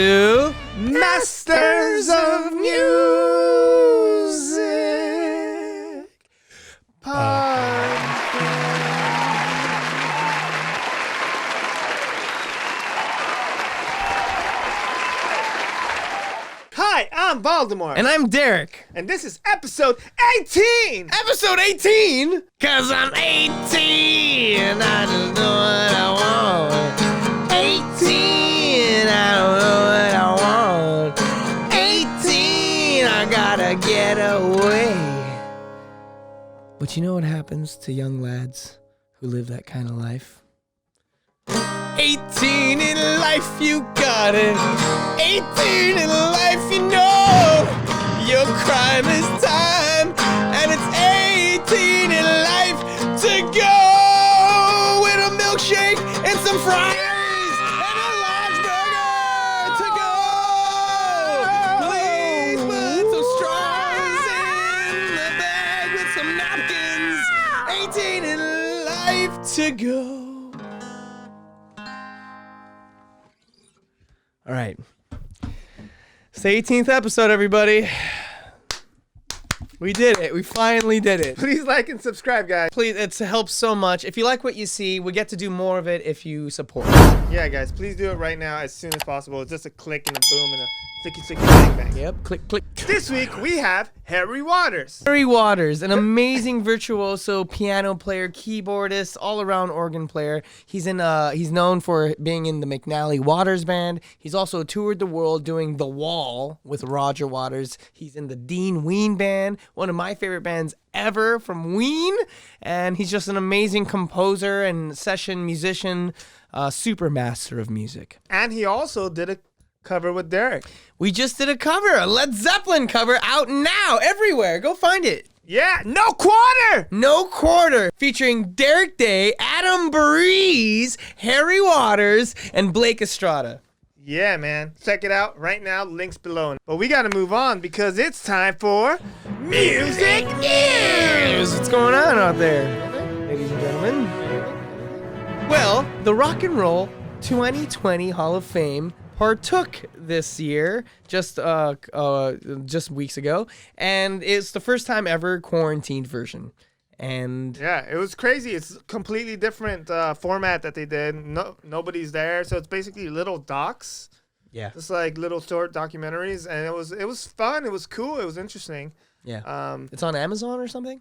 to Masters of Music Hi, I'm Baltimore. And I'm Derek. And this is episode 18! Episode 18? Cause I'm 18 and I just know what I want. 18, I don't know what I want. 18, I gotta get away. But you know what happens to young lads who live that kind of life? 18 in life, you got it. 18 in life, you know your crime is time, and it's 18 in life to go with a milkshake and some fries and a large burger to go. Please put some straws in the bag with some napkins. 18 in life to go. All right. It's the 18th episode, everybody. We did it. We finally did it. Please like and subscribe, guys. Please, it helps so much. If you like what you see, we get to do more of it if you support. Yeah, guys, please do it right now as soon as possible. It's just a click and a boom and a sticky bang bang. Yep, click, click. This week we have Harry Waters. Harry Waters, an amazing virtuoso piano player, keyboardist, all-around organ player. He's known for being in the McNally Waters band. He's also toured the world doing The Wall with Roger Waters. He's in the Ween band, one of my favorite bands ever from Ween. And he's just an amazing composer and session musician, super master of music. And he also did a cover with Derek. We just did a cover, a Led Zeppelin cover, out now, everywhere. Go find it. Yeah, No Quarter! No Quarter, featuring Derek Day, Adam Breeze, Harry Waters, and Blake Estrada. Yeah, man. Check it out right now. Links below. But we got to move on because it's time for Music News! What's going on out there, ladies and gentlemen? Well, the Rock and Roll 2020 Hall of Fame partook this year, just weeks ago, and it's the first time ever quarantined version. And yeah, it was crazy. It's a completely different format that they did. Nobody's there, so it's basically little docs. Yeah, just like little short documentaries, and it was fun. It was cool. It was interesting. Yeah. It's on Amazon or something.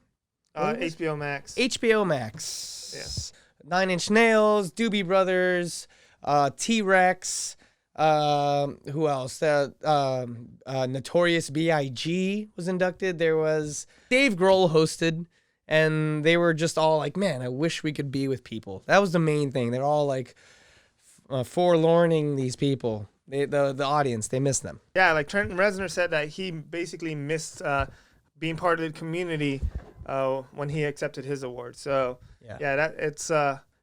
HBO Max. HBO Max. Yes. 9 Inch Nails, Doobie Brothers, T-Rex. Who else? Notorious B.I.G. was inducted. There was Dave Grohl hosted, and they were just all like, man, I wish we could be with people. That was the main thing. They're all like forlorning these people. The audience, they miss them. Yeah, like Trenton Reznor said that he basically missed being part of the community when he accepted his award. So yeah,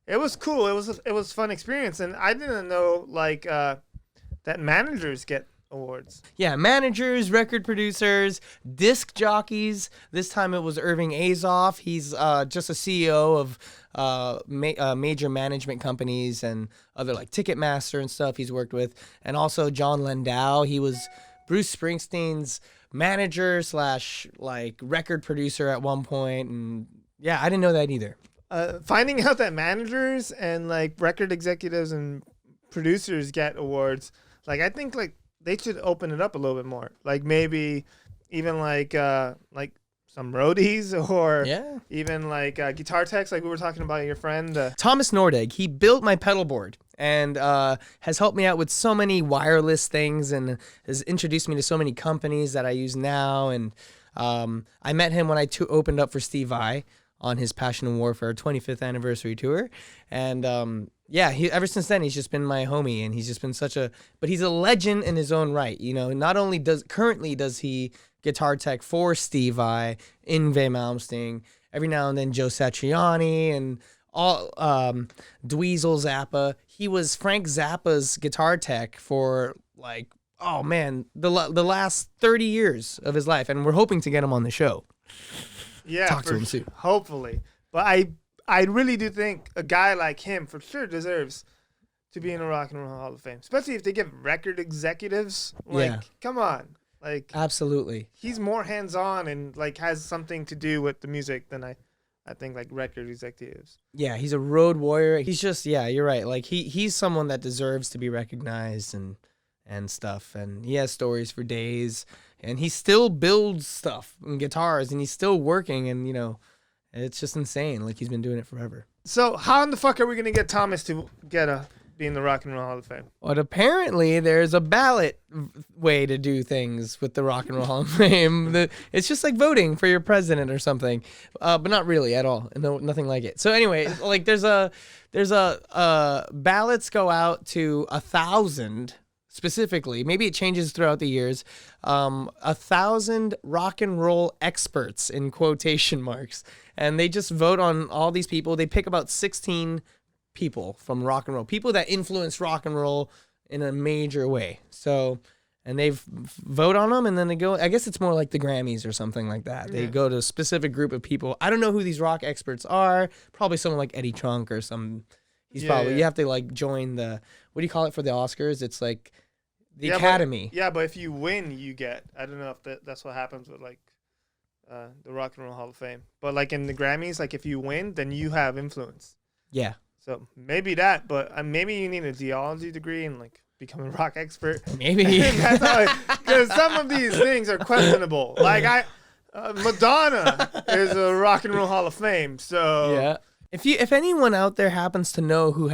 it was cool. It was a fun experience, and I didn't know that managers get awards. Yeah, managers, record producers, disc jockeys. This time it was Irving Azoff. He's just a CEO of major management companies and other like Ticketmaster and stuff he's worked with. And also John Landau. He was Bruce Springsteen's manager / like record producer at one point. And yeah, I didn't know that either. Finding out that managers and like record executives and producers get awards, like I think like they should open it up a little bit more. Like maybe even like some roadies or even like guitar techs, like we were talking about your friend Thomas Nordegg. He built my pedal board and has helped me out with so many wireless things and has introduced me to so many companies that I use now. And I met him when I opened up for Steve Vai on his Passion and Warfare 25th anniversary tour. And yeah, ever since then, he's just been my homie, and he's just been but he's a legend in his own right. You know, not only does he guitar tech for Steve Vai, Yngwie Malmsteen, every now and then Joe Satriani, and all Dweezil Zappa. He was Frank Zappa's guitar tech for like, oh man, the last 30 years of his life, and we're hoping to get him on the show. Yeah, talk to him soon. Hopefully. But I really do think a guy like him for sure deserves to be in the Rock and Roll Hall of Fame, especially if they give record executives. Like, come on, like Absolutely. he's more hands-on and like has something to do with the music than I think like record executives. Yeah, he's a road warrior. He's just, yeah, you're right. Like he's someone that deserves to be recognized and stuff. And he has stories for days. And he still builds stuff and guitars, and he's still working. And it's just insane. Like he's been doing it forever. So how in the fuck are we gonna get Thomas to be in the Rock and Roll Hall of Fame? But apparently there's a ballot way to do things with the Rock and Roll Hall of Fame. It's just like voting for your president or something, but not really at all. No, nothing like it. So anyway, like there's a ballots go out to 1,000 specifically. Maybe it changes throughout the years. 1,000 rock and roll experts in quotation marks, and they just vote on all these people. They pick about 16 people from rock and roll, people that influence rock and roll in a major way. So, and they vote on them, and then they go, I guess it's more like the Grammys or something like that. Yeah. They go to a specific group of people. I don't know who these rock experts are. Probably someone like Eddie Trunk or some. You have to like join the, what do you call it for the Oscars? It's like the Academy. But if you win, you get, I don't know if that's what happens with like the Rock and Roll Hall of Fame. But like in the Grammys, like if you win, then you have influence. Yeah. So maybe that, but maybe you need a geology degree and like become a rock expert. Maybe. Because some of these things are questionable. Like Madonna is a Rock and Roll Hall of Fame. So yeah. If anyone out there happens to know who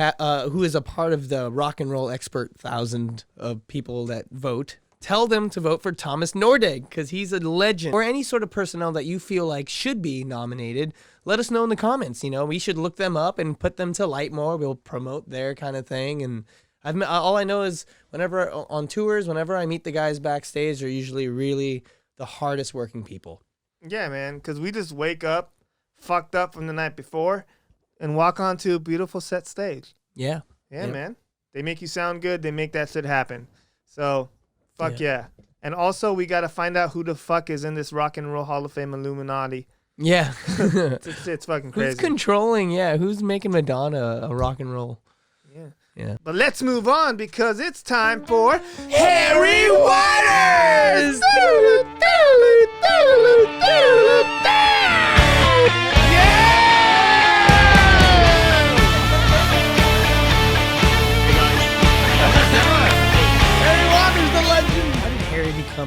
is a part of the Rock and Roll Expert 1,000 of people that vote, tell them to vote for Thomas Nordegg, because he's a legend. Or any sort of personnel that you feel like should be nominated, let us know in the comments. We should look them up and put them to light more. We'll promote their kind of thing. And all I know is whenever on tours, whenever I meet the guys backstage, they're usually really the hardest working people. Yeah, man, because we just wake up, fucked up from the night before, and walk onto a beautiful set stage. Yeah. Yeah, man. They make you sound good. They make that shit happen. So, fuck yeah. And also, we got to find out who the fuck is in this Rock and Roll Hall of Fame Illuminati. Yeah. it's fucking crazy. Who's controlling, who's making Madonna a rock and roll? Yeah. But let's move on, because it's time for Harry Waters!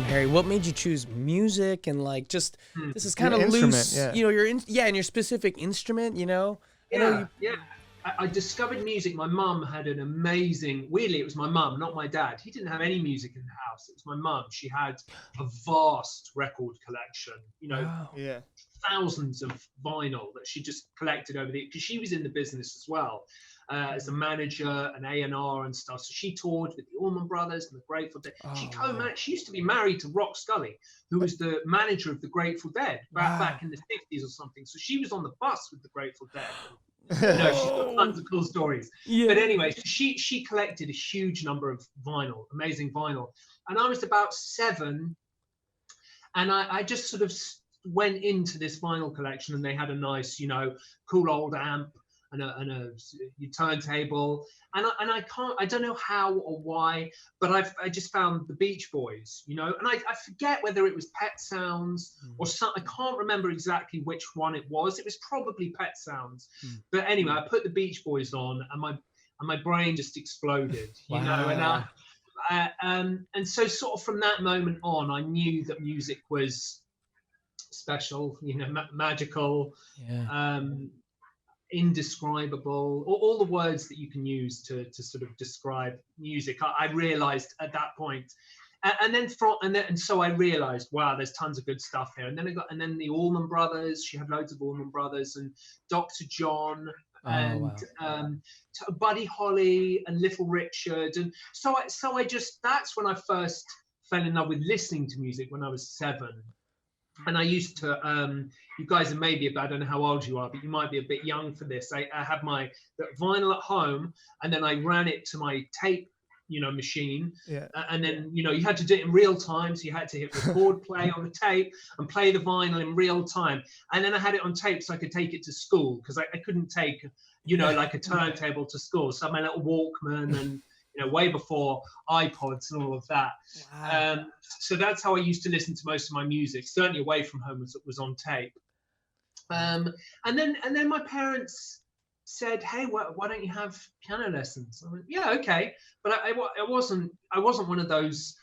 Harry, what made you choose music and like just this is kind of loose, and your specific instrument, I discovered music. My mum had an amazing, weirdly it was my mum, not my dad. He didn't have any music in the house. It was my mum. She had a vast record collection, thousands of vinyl that she just collected over because she was in the business as well. As a manager, an A&R and stuff. So she toured with the Allman Brothers and the Grateful Dead. She used to be married to Rock Scully, who was the manager of the Grateful Dead back in the 50s or something. So she was on the bus with the Grateful Dead. She's got tons of cool stories. Yeah. But anyway, she collected a huge number of vinyl, amazing vinyl. And I was about 7, and I just sort of went into this vinyl collection, and they had a nice, cool old amp and a turntable, and I don't know how or why, but I just found the Beach Boys, and I forget whether it was Pet Sounds or something. I can't remember exactly which one it was. It was probably Pet Sounds, but anyway, I put the Beach Boys on, and my brain just exploded, and so sort of from that moment on, I knew that music was special, magical, indescribable, all the words that you can use to sort of describe music. I realized at that point, and so I realized, wow, there's tons of good stuff here. And then the Allman Brothers. She had loads of Allman Brothers, and Dr. John, and Buddy Holly, and Little Richard. And so I just, that's when I first fell in love with listening to music, when I was 7. And I used to, you guys are maybe, I don't know how old you are, but you might be a bit young for this. I had my vinyl at home, and then I ran it to my tape machine. Yeah. And then, you had to do it in real time. So you had to hit record play on the tape and play the vinyl in real time. And then I had it on tape so I could take it to school, because I couldn't take, like a turntable to school. So I had my little Walkman and, way before iPods and all of that. Wow. So that's how I used to listen to most of my music, certainly away from home, was on tape. And then my parents said, "Hey, why don't you have piano lessons?" I went, "Yeah, okay," but I wasn't one of those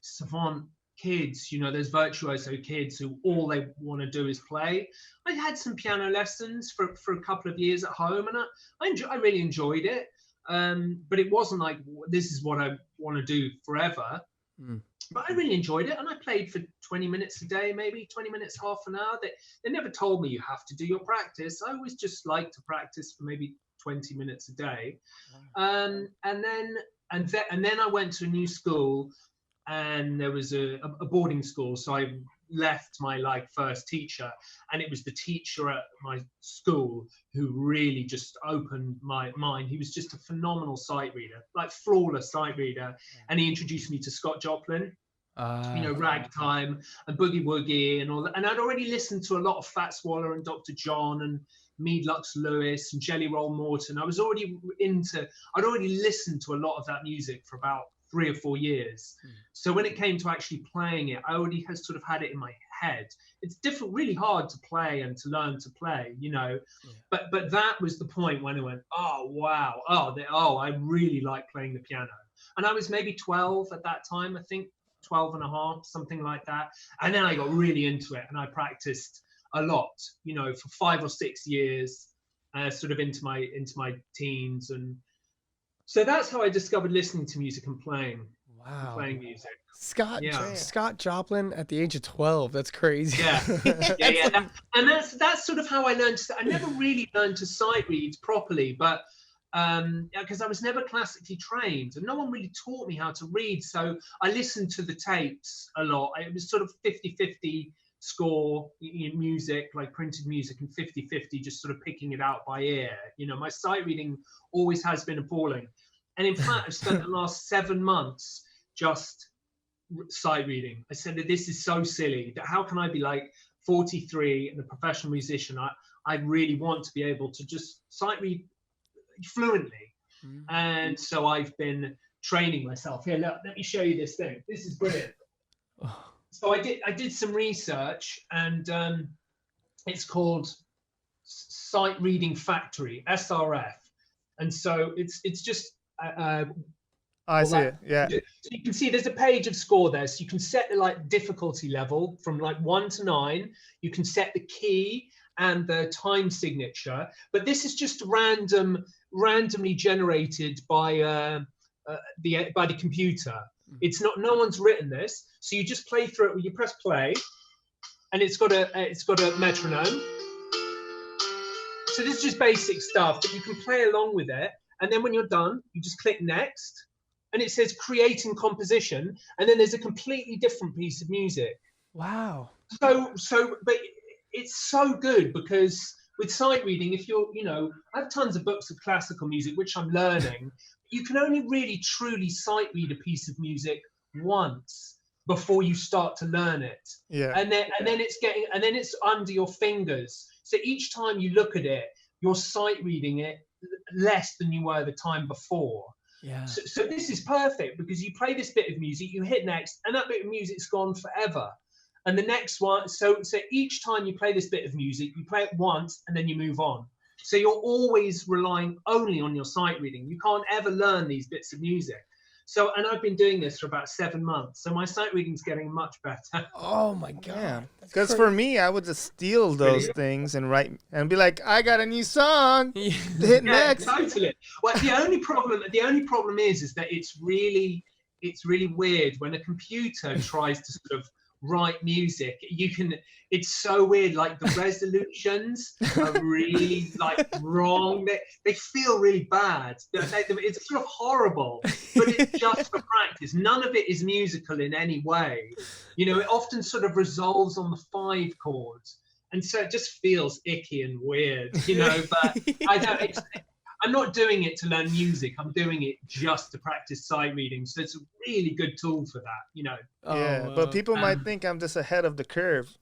savant kids, those virtuoso kids who all they want to do is play. I had some piano lessons for a couple of years at home, and I really enjoyed it. But it wasn't like, this is what I want to do forever. But I really enjoyed it, and I played for 20 minutes a day, maybe 20 minutes, half an hour. They never told me you have to do your practice. I always just liked to practice for maybe 20 minutes a day. And then I went to a new school, and there was a boarding school. So I left my first teacher, and it was the teacher at my school who really just opened my mind. He was just a phenomenal sight reader, flawless sight reader. And he introduced me to Scott Joplin, Ragtime and Boogie Woogie and all that. And I'd already listened to a lot of Fats Waller and Dr. John and Mead Lux Lewis and Jelly Roll Morton. I'd already listened to a lot of that music for about 3 or 4 years. So when it came to actually playing it, I already had sort of had it in my head. It's really hard to play and to learn to play, but that was the point when I went, oh, wow. I really like playing the piano. And I was maybe 12 at that time, I think 12 and a half, something like that. And then I got really into it, and I practiced a lot, for 5 or 6 years, sort of into my teens. And so that's how I discovered listening to music and playing. Wow. And playing music. Scott Joplin at the age of 12. That's crazy. Yeah. And that's sort of how I learned I never really learned to sight read properly, but because I was never classically trained, and no one really taught me how to read. So I listened to the tapes a lot. It was sort of 50-50 score music, like printed music, and 50-50 just sort of picking it out by ear. My sight reading always has been appalling. And in fact, I've spent the last 7 months just sight reading. I said that this is so silly, that how can I be 43 and a professional musician? I really want to be able to just sight read fluently. And so I've been training myself. Here, look, let me show you this thing. This is brilliant. So I did some research, and it's called Sight Reading Factory, SRF. And so it's just I see it. Yeah. So you can see there's a page of score there. So you can set the difficulty level from 1 to 9. You can set the key and the time signature, but this is just randomly generated by the computer. It's not, no one's written this, so you just play through it. You press play, and it's got a metronome. So this is just basic stuff, but you can play along with it. And then when you're done, you just click next, and it says creating composition, and then there's a completely different piece of music. Wow. But it's so good, because with sight reading, if you're, I have tons of books of classical music, which I'm learning. You can only really truly sight read a piece of music once before you start to learn it. Yeah. And then it's under your fingers. So each time you look at it, you're sight reading it less than you were the time before. Yeah. So this is perfect, because you play this bit of music, you hit next, and that bit of music's gone forever. And the next one, so each time you play this bit of music, you play it once and then you move on. So you're always relying only on your sight reading. You can't ever learn these bits of music. So, and I've been doing this for about 7 months. So my sight reading's getting much better. Oh my God. Yeah. Because for me, I would just steal those things and write and be like, I got a new song. Hit next. Totally. Well, the only problem is that it's really weird when a computer tries to sort of write music. It's so weird, the resolutions are really wrong. They feel really bad. It's sort of horrible, but it's just for practice. None of it is musical in any way. It often sort of resolves on the 5 chords, and so it just feels icky and weird, but I'm not doing it to learn music. I'm doing it just to practice sight reading. So it's a really good tool for that, you know. Yeah, but people might think I'm just ahead of the curve.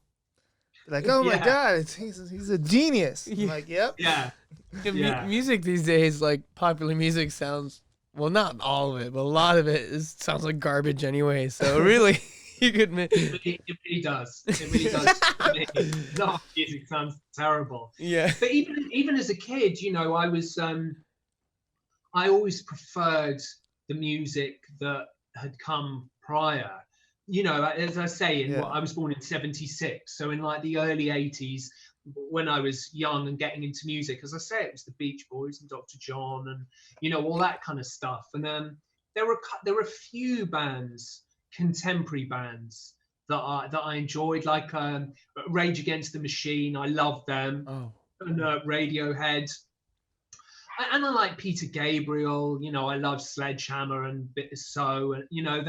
Like, oh my God, he's a genius. I'm like, yep. Yeah. Music these days, like popular music, sounds, well, not all of it, but a lot of it sounds like garbage anyway. So really, you could. It really does. It really does. A lot of music sounds terrible. Yeah. But even as a kid, you know, I always preferred the music that had come prior. You know, as I say, I was born in '76, so in like the early '80s, when I was young and getting into music, as I say, it was the Beach Boys and Dr. John and, you know, all that kind of stuff. And there were a few bands, contemporary bands, that I enjoyed, like Rage Against the Machine. I loved them. Oh. And Radiohead. And I like Peter Gabriel, you know, I love Sledgehammer and Bit of So, and you know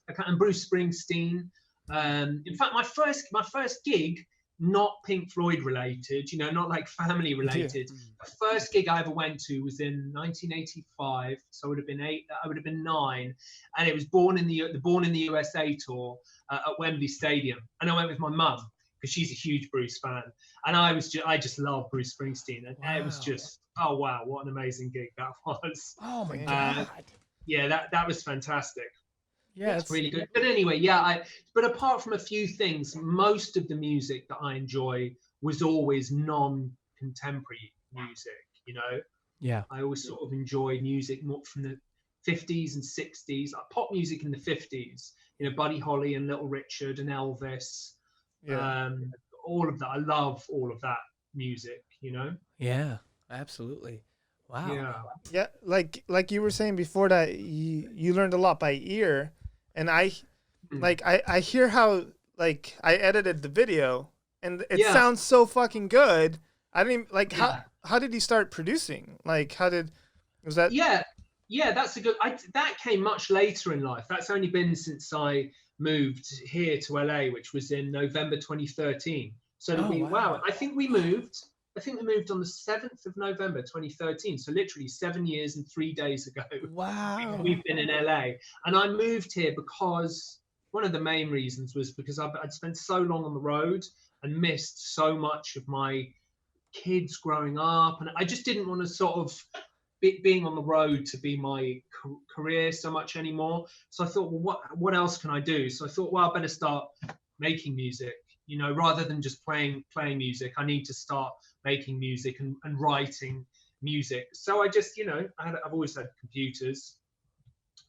and Bruce Springsteen. In fact, my first gig, not Pink Floyd related, you know, not like family related. Yeah. The first gig I ever went to was in 1985, so I would have been 9, and it was Born in the USA tour at Wembley Stadium, and I went with my mum because she's a huge Bruce fan, and I just love Bruce Springsteen, and it was just. Oh wow, what an amazing gig that was. Oh my God. Yeah, that was fantastic. Yeah, it's really good. But anyway, but apart from a few things, most of the music that I enjoy was always non-contemporary music, you know? Yeah. I always sort of enjoyed music more from the 50s and 60s, like pop music in the 50s, you know, Buddy Holly and Little Richard and Elvis. Yeah. All of that. I love all of that music, you know? Yeah. Absolutely. Wow. Yeah, like you were saying before that you learned a lot by ear, and I hear how like I edited the video and it sounds so fucking good. I didn't even, how did you start producing? Like was that? Yeah, that's a good. That came much later in life. That's only been since I moved here to LA, which was in November 2013. So wow. I think we moved on the 7th of November 2013. So literally 7 years and 3 days ago. Wow. We've been in LA. And I moved here because one of the main reasons was because I'd spent so long on the road and missed so much of my kids growing up. And I just didn't want to sort of being on the road to be my career so much anymore. So I thought, well, what else can I do? So I thought, well, I better start making music. You know, rather than just playing music, I need to start making music and writing music. So I just, you know, I've always had computers,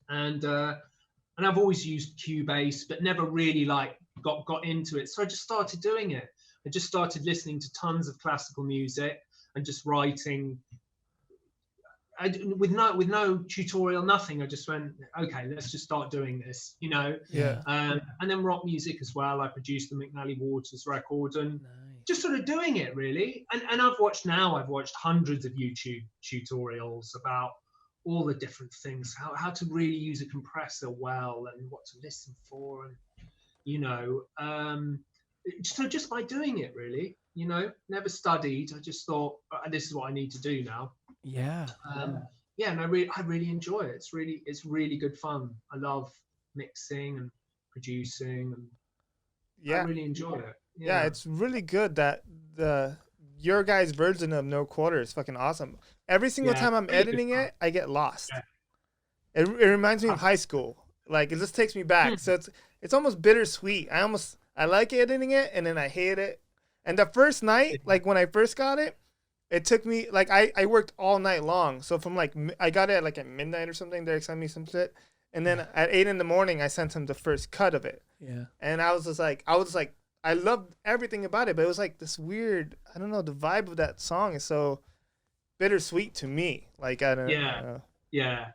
and I've always used Cubase, but never really like got into it. So I just started doing it. I just started listening to tons of classical music and just writing. With no tutorial, nothing. I just went, okay, let's just start doing this, you know. Yeah. And then rock music as well. I produced the McNally Waters record and just sort of doing it really. And I've watched hundreds of YouTube tutorials about all the different things, how to really use a compressor well and what to listen for, and you know, so just by doing it really, you know, never studied. I just thought this is what I need to do now. Yeah. And I really enjoy it. It's really good fun. I love mixing and producing, and I really enjoy it. Yeah, it's really good that your guys' version of No Quarter is fucking awesome. Every single time I'm editing it, I get lost. Yeah. It reminds me of high school. Like it just takes me back. So it's almost bittersweet. I like editing it, and then I hate it. And the first night, like when I first got it, it took me, like, I worked all night long. So from, like, I got it at midnight or something. Derek sent me some shit. And then at 8 in the morning, I sent him the first cut of it. Yeah. And I was like, I loved everything about it. But it was, like, this weird, I don't know, the vibe of that song is so bittersweet to me. Like, I don't know. Yeah.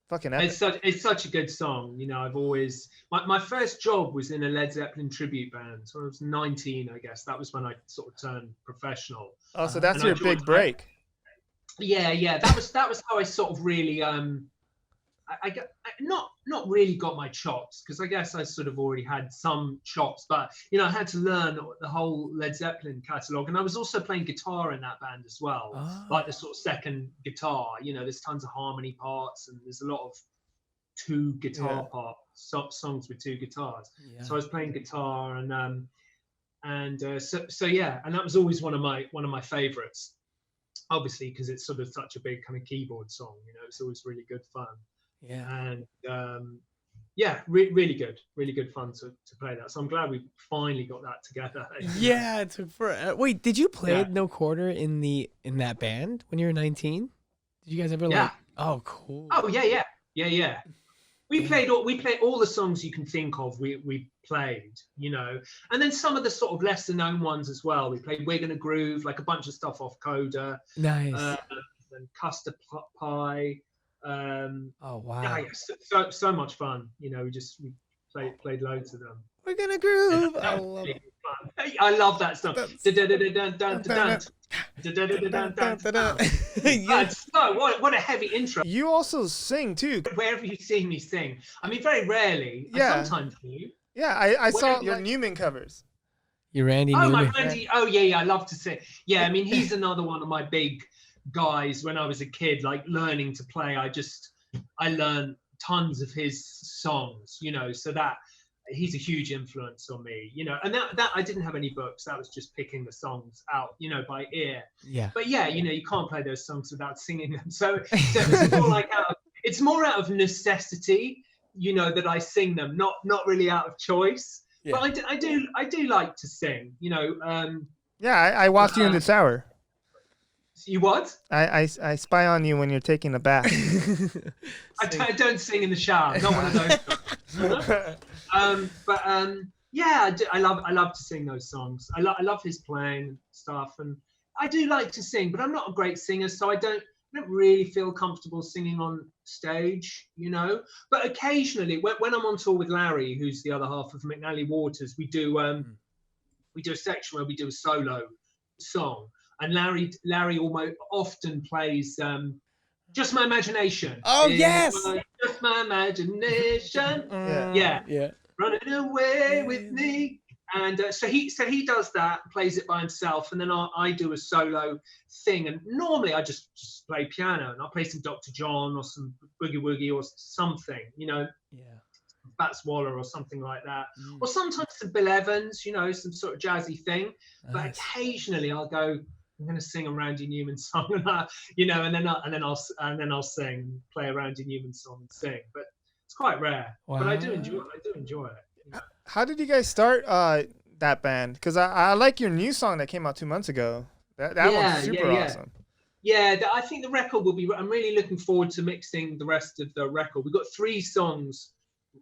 Fucking epic. It's such a good song. You know, I've always my first job was in a Led Zeppelin tribute band. So I was 19, I guess. That was when I sort of turned professional. Oh, so that's your big break. Yeah. That was how I sort of really not really got my chops, because I guess I sort of already had some chops, but I had to learn the whole Led Zeppelin catalogue, and I was also playing guitar in that band as well, like the sort of second guitar. There's tons of harmony parts, and there's a lot of two guitar parts, songs with two guitars. Yeah. So I was playing guitar, and so yeah, and that was always one of my favorites, obviously, because it's sort of such a big kind of keyboard song. It's always really good fun. Yeah. And really good fun to play that. So I'm glad we finally got that together. Yeah, it took forever. Wait, did you play No Quarter in that band when you were 19? Did you guys ever like? Oh, cool. Oh yeah. We played all the songs you can think of. We played, and then some of the sort of lesser known ones as well. We played Wig and a Groove, like a bunch of stuff off Coda. Nice. And Custard Pie. Oh wow. Yeah, so much fun. We played loads of them. We're gonna groove. I love that stuff. What a heavy intro. You also sing too. Wherever you see me sing, I mean, very rarely. Yeah. I sometimes do. Yeah, I saw your Newman covers. You Randy Newman. My Randy. Oh yeah, I love to sing. Yeah, I mean, he's another one of my big guys. When I was a kid, like learning to play, I learned tons of his songs, so that he's a huge influence on me, and that I didn't have any books. That was just picking the songs out, by ear. Yeah. But yeah, you can't play those songs without singing them. So it's more like it's more out of necessity, that I sing them, not really out of choice. Yeah. But I do like to sing, Yeah, I watched you in the shower. You what? I spy on you when you're taking a bath. I don't sing in the shower. Not one of those. Yeah, I love to sing those songs. I love his playing stuff, and I do like to sing, but I'm not a great singer, so I don't really feel comfortable singing on stage, But occasionally, when I'm on tour with Larry, who's the other half of McNally Waters, we do a section where we do a solo song. And Larry almost often plays "Just My Imagination." Oh yes, just my imagination. Yeah. Running away with me. And so he does that, plays it by himself, and then I do a solo thing. And normally I just play piano, and I'll play some Dr. John or some Boogie Woogie or something, Yeah. Fats Waller or something like that, or sometimes some Bill Evans, some sort of jazzy thing. Nice. But occasionally I'll go, I'm going to sing a Randy Newman song, and then I'll sing, play a Randy Newman song and sing. But it's quite rare. Wow. But I do enjoy it. How did you guys start that band? Because I like your new song that came out 2 months ago. That one's super awesome. Yeah, I think the record will be. I'm really looking forward to mixing the rest of the record. We've got 3 songs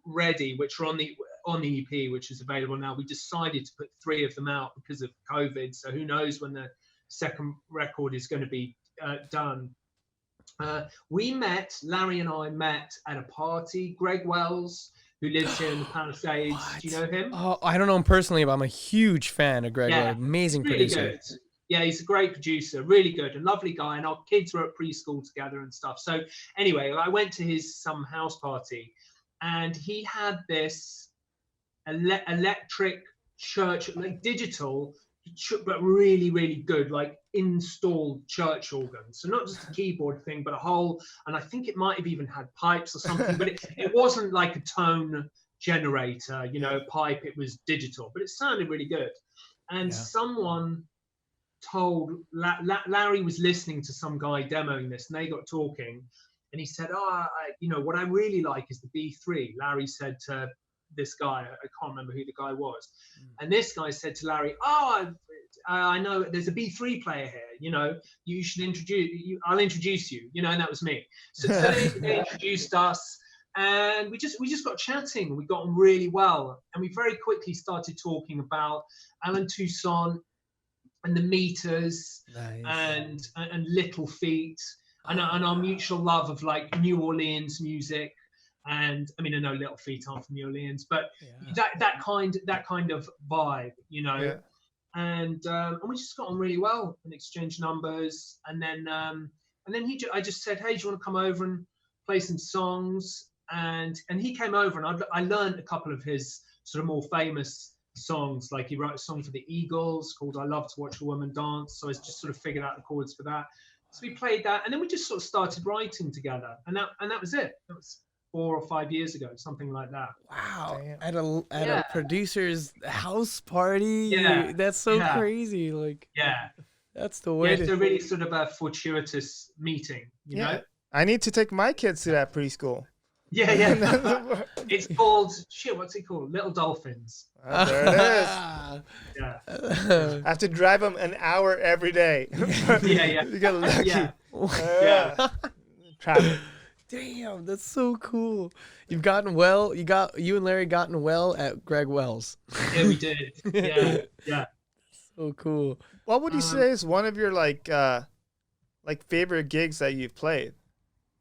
ready, which are on the EP, which is available now. We decided to put 3 of them out because of COVID. So who knows when the second record is going to be done. Larry and I met at a party. Greg Wells, who lives here in the Palisades. What? Do you know him? Oh, I don't know him personally, but I'm a huge fan of Greg Wells. Amazing really producer. Good. Yeah, he's a great producer, really good, and lovely guy. And our kids were at preschool together and stuff. So anyway, I went to some house party, and he had this electric church, like digital, but really, really good, like installed church organ. So not just a keyboard thing, but a whole, and I think it might have even had pipes or something, but it wasn't like a tone generator, pipe, it was digital, but it sounded really good. And someone told, Larry was listening to some guy demoing this, and they got talking, and he said, what I really like is the B3. Larry said to this guy, I can't remember who the guy was, and this guy said to Larry, I know there's a B3 player here, you should I'll introduce you, and that was me. So they introduced us, and we just got chatting. We got on really well, and we very quickly started talking about Alan Toussaint and the Meters. Nice. and Little Feat, and our mutual love of like New Orleans music. And I mean, I know Little Feat aren't from New Orleans, but that kind of vibe, Yeah. And we just got on really well and exchanged numbers. And then I just said, hey, do you want to come over and play some songs, and he came over, and I learned a couple of his sort of more famous songs. Like he wrote a song for the Eagles called "I Love to Watch a Woman Dance," so I just sort of figured out the chords for that. So we played that, and then we just sort of started writing together, and that was it. That was 4 or 5 years ago, something like that. Wow. Damn. At a producer's house party. Yeah. That's so Yeah. crazy. Like, Yeah. that's the way It's a really sort of a fortuitous meeting, you know? I need to take my kids to that preschool. Yeah, yeah. It's called, what's it called? Little Dolphins. There it is. Yeah. I have to drive them an hour every day. Yeah. You get lucky. Yeah. Yeah. Traffic. Damn, that's so cool. You've gotten well. You and Larry gotten well at Greg Wells. Yeah, we did. Yeah. So cool. What would you say is one of your like favorite gigs that you've played?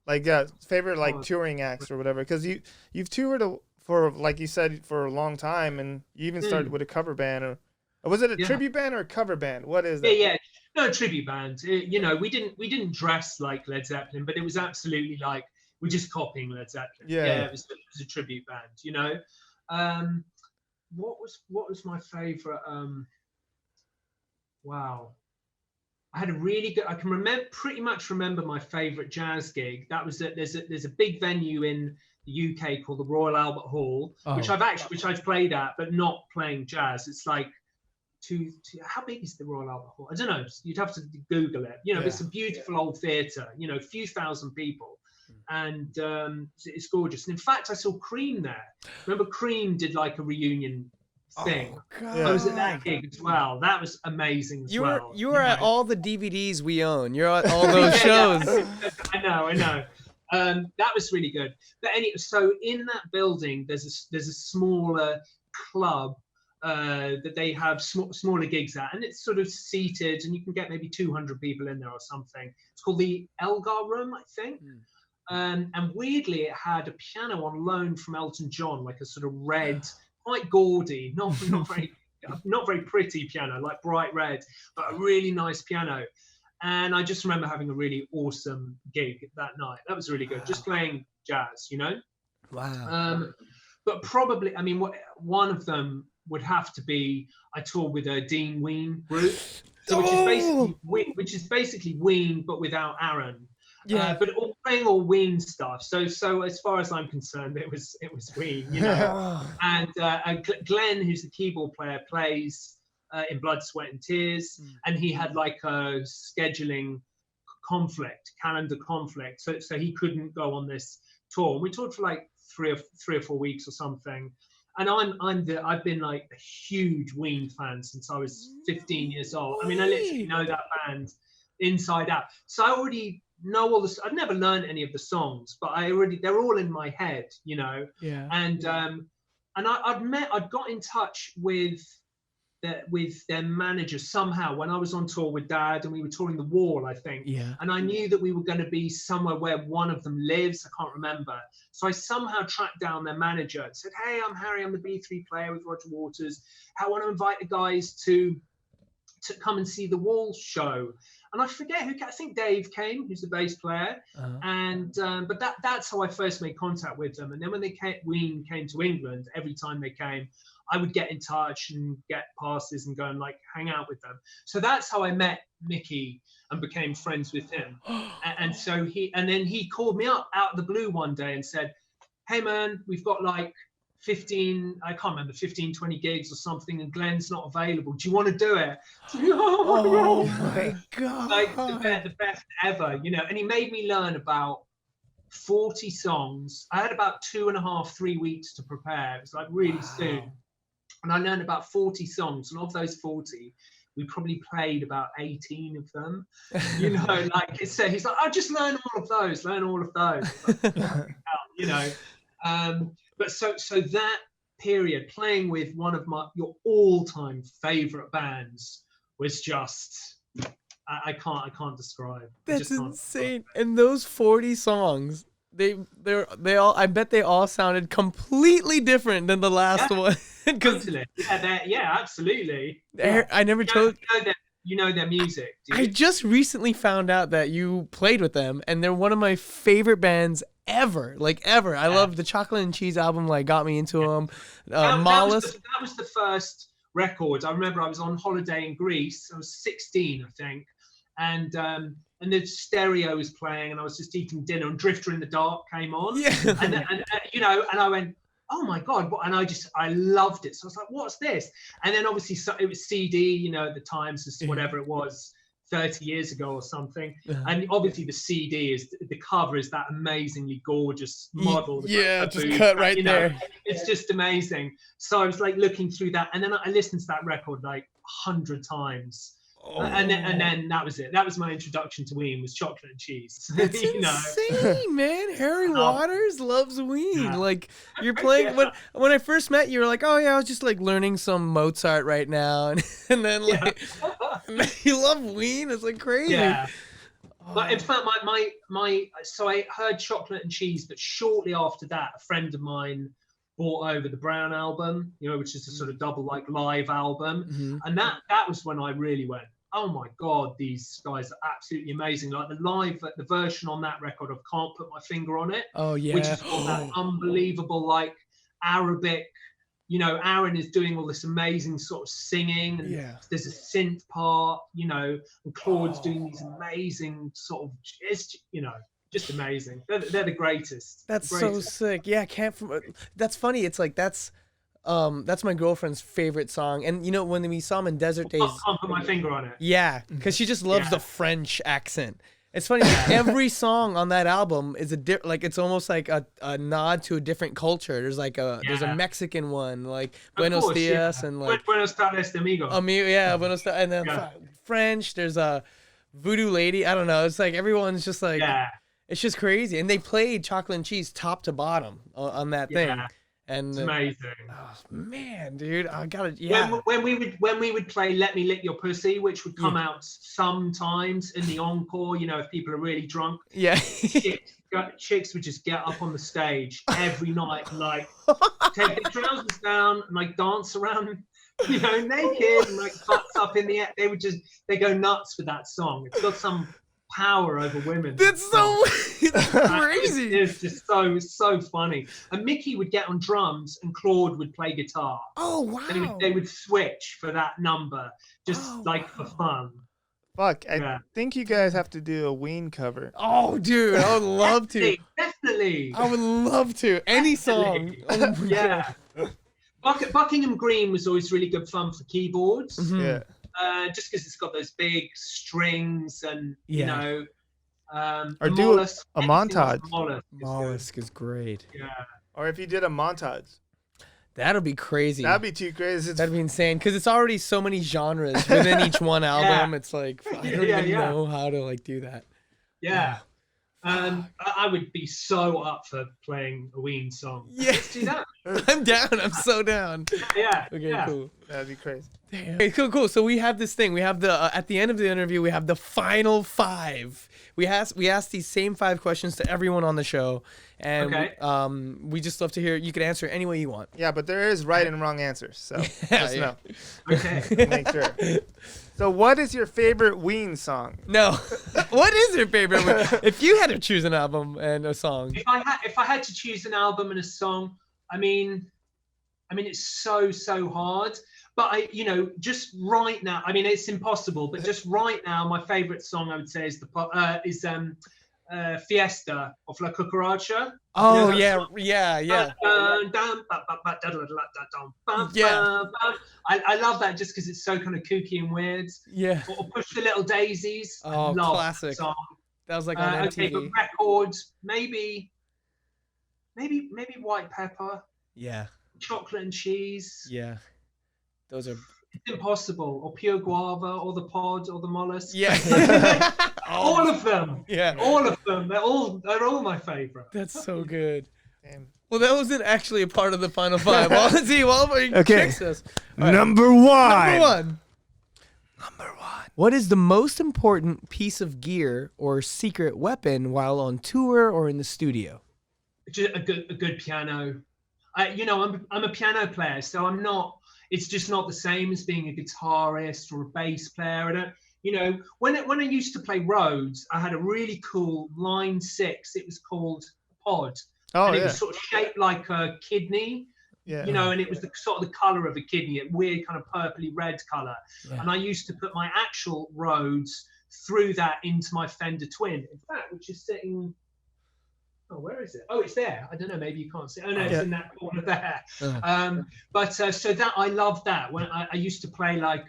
Like favorite like touring acts or whatever? Because you've toured for, like you said, for a long time, and you even started with a cover band, or was it a tribute band or a cover band? What is that? Yeah. No, a tribute band. You know, we didn't dress like Led Zeppelin, but it was absolutely like we're just copying Led Zeppelin. Yeah. It was a tribute band. You know, what was my favorite? Wow. I had a really good. I can pretty much remember my favorite jazz gig. That was that there's a big venue in the UK called the Royal Albert Hall, which I've played at, but not playing jazz. It's like how big is the Royal Albert Hall? I don't know. You'd have to Google it. You know, it's a beautiful old theatre. You know, a few thousand people, and it's gorgeous. And in fact, I saw Cream there. Remember, Cream did like a reunion thing. Oh, God. I was at that gig as well. That was amazing as well. You were at all the DVDs we own. You're at all those shows. I know. That was really good. But anyway, so in that building, there's a smaller club that they have smaller gigs at, and it's sort of seated, and you can get maybe 200 people in there or something. It's called the Elgar Room, I think. And weirdly, it had a piano on loan from Elton John, like a sort of red, quite gaudy, not very pretty piano, like bright red, but a really nice piano. And I just remember having a really awesome gig that night. That was really good, just playing jazz, you know. Wow. But probably, I mean, one of them would have to be I toured with a Dean Ween Group, which is basically Ween but without Aaron. But playing all Ween stuff. So as far as I'm concerned, it was Ween, you know. And Glenn, who's the keyboard player, plays in Blood, Sweat and Tears, and he had like a scheduling calendar conflict, so he couldn't go on this tour. And we toured for like three or 4 weeks or something. And I've been like a huge Ween fan since I was 15 years old. I mean, I literally know that band inside out. So I already know all this. I've never learned any of the songs, but they're all in my head, you know. Yeah. And I'd got in touch with their manager somehow when I was on tour with Dad, and we were touring the Wall, I think. Yeah. And I knew that we were going to be somewhere where one of them lives. I can't remember. So I somehow tracked down their manager and said, "Hey, I'm Harry. I'm the B3 player with Roger Waters. I want to invite the guys to come and see the Wall show." And I forget who. I think Dave came, who's the bass player. And but that's how I first made contact with them. And then when Ween came to England, every time they came, I would get in touch and get passes and go and like hang out with them. So that's how I met Mickey and became friends with him. And so he called me up out of the blue one day and said, "Hey man, we've got like 15 20 gigs or something, and Glenn's not available. Do you want to do it?" Oh my God. Like the best ever, you know. And he made me learn about 40 songs. I had about 2.5-3 weeks to prepare. It was like really soon. And I learned about 40 songs, and of those 40, we probably played about 18 of them. You know, like he's like, "Oh, just learn all of those. You know. But so that period, playing with one of your all-time favorite bands, was just I can't describe. That's insane. And those 40 songs, they all, I bet they all sounded completely different than the last one. Totally. Yeah, absolutely. I never told. You know their music. Do you? I just recently found out that you played with them, and they're one of my favorite bands ever. I love the Chocolate and Cheese album. Like got me into them. That Mollusk. that was the first record. I remember I was on holiday in Greece. I was 16, I think, and the stereo was playing, and I was just eating dinner, and Drifter in the Dark came on, Yeah. and you know, and I went, oh my God, and I loved it. So I was like, what's this? And then obviously it was CD, you know, at the time, so whatever it was, 30 years ago or something. And obviously the CD is, the cover is that amazingly gorgeous model. Yeah, just cut right there. It's just amazing. So I was like looking through that, and then I listened to that record like 100 times. And then that was it. That was my introduction to Ween, was Chocolate and Cheese. That's insane, man. Harry Waters loves Ween. Yeah. Like you're playing when I first met you, were like, oh yeah, I was just like learning some Mozart right now, and then like you love Ween. It's like crazy. Yeah. But in fact, so I heard Chocolate and Cheese, but shortly after that, a friend of mine brought over the Brown album, you know, which is a sort of double like live album, and that was when I really went, oh my God, these guys are absolutely amazing. Like the version on that record of Can't Put My Finger on It. Oh yeah. Which is all that unbelievable like Arabic, you know, Aaron is doing all this amazing sort of singing, and there's a synth part, you know, and Claude's doing these amazing sort of, it's, you know, just amazing. They're the greatest. That's so sick. Yeah, that's funny. It's like that's my girlfriend's favorite song. And you know, when we saw him in Desert Days, Can't Put My Finger on It. Yeah, because she just loves the French accent. It's funny. Every song on that album is like it's almost like a nod to a different culture. There's like there's a Mexican one, like Buenos Dias, and like Buenos Tardes, amigo. Buenos Dias, and then French. There's a Voodoo Lady. I don't know. It's like everyone's just like it's just crazy. And they played Chocolate and Cheese top to bottom on that thing. And it's amazing. Oh man, dude, I gotta When we would play "Let Me Lick Your Pussy," which would come out sometimes in the encore, you know, if people are really drunk. Yeah. Chicks would just get up on the stage every night, like take their trousers down and like dance around, you know, naked and like butts up in the air. They go nuts for that song. It's got some power over women. That's so crazy. It's just so funny. And Mickey would get on drums and Claude would play guitar. Oh wow. They would switch for that number, just for fun. Fuck, I think you guys have to do a Ween cover. Oh dude, I would love to. Definitely. I would love to. Any song. Oh, yeah. Buckingham Green was always really good fun for keyboards. Yeah. Just because it's got those big strings and you know, or do Mollusk, a montage. Mollusk is great. Yeah. Or if you did a montage. That'd be crazy. That'd be too crazy. That'd be insane because it's already so many genres within each one album. It's like I don't even know how to like do that. Yeah. I would be so up for playing a Ween song. Yeah. Let's do that. I'm down. I'm so down. Yeah. Okay, cool. That'd be crazy. Damn. Okay, cool. So we have this thing. We have the at the end of the interview, we have the final 5. We ask these same 5 questions to everyone on the show, and we just love to hear. You can answer any way you want. Yeah, but there is right and wrong answers, so just know. Okay. Make sure. So, what is your favorite Ween song? No, what is your favorite Ween? If you had to choose an album and a song, if I had to choose an album and a song, I mean, it's so hard. But just right now, I mean, it's impossible. But just right now, my favorite song I would say is Fiesta of La Cucaracha. Oh, yeah. I love that just because it's so kind of kooky and weird. Yeah. Or Push the Little Daisies. Oh, classic. That song. That was like on MTV. Okay, but records, maybe White Pepper. Yeah. Chocolate and Cheese. Yeah. Those are. It's impossible. Or Pure Guava, or the Pod, or the Mollusk. Yeah. All of them. Yeah. All of them. They're all my favorite. That's so good. Damn. Well, that wasn't actually a part of the final 5. Well, let's see. Tricks us. Right. Number one. What is the most important piece of gear or secret weapon while on tour or in the studio? Just a good piano. I'm a piano player, so I'm not. It's just not the same as being a guitarist or a bass player. When I used to play Rhodes, I had a really cool Line 6. It was called pod. Oh, And it yeah. was sort of shaped like a kidney, Yeah. you know, and it was the sort of the color of a kidney, a weird kind of purpley red color. Yeah. And I used to put my actual Rhodes through that into my Fender Twin, in fact, which is sitting. Oh, where is it? Oh, it's there. I don't know. Maybe you can't see. Oh no, it's in that corner there. But so that I love that. When I used to play like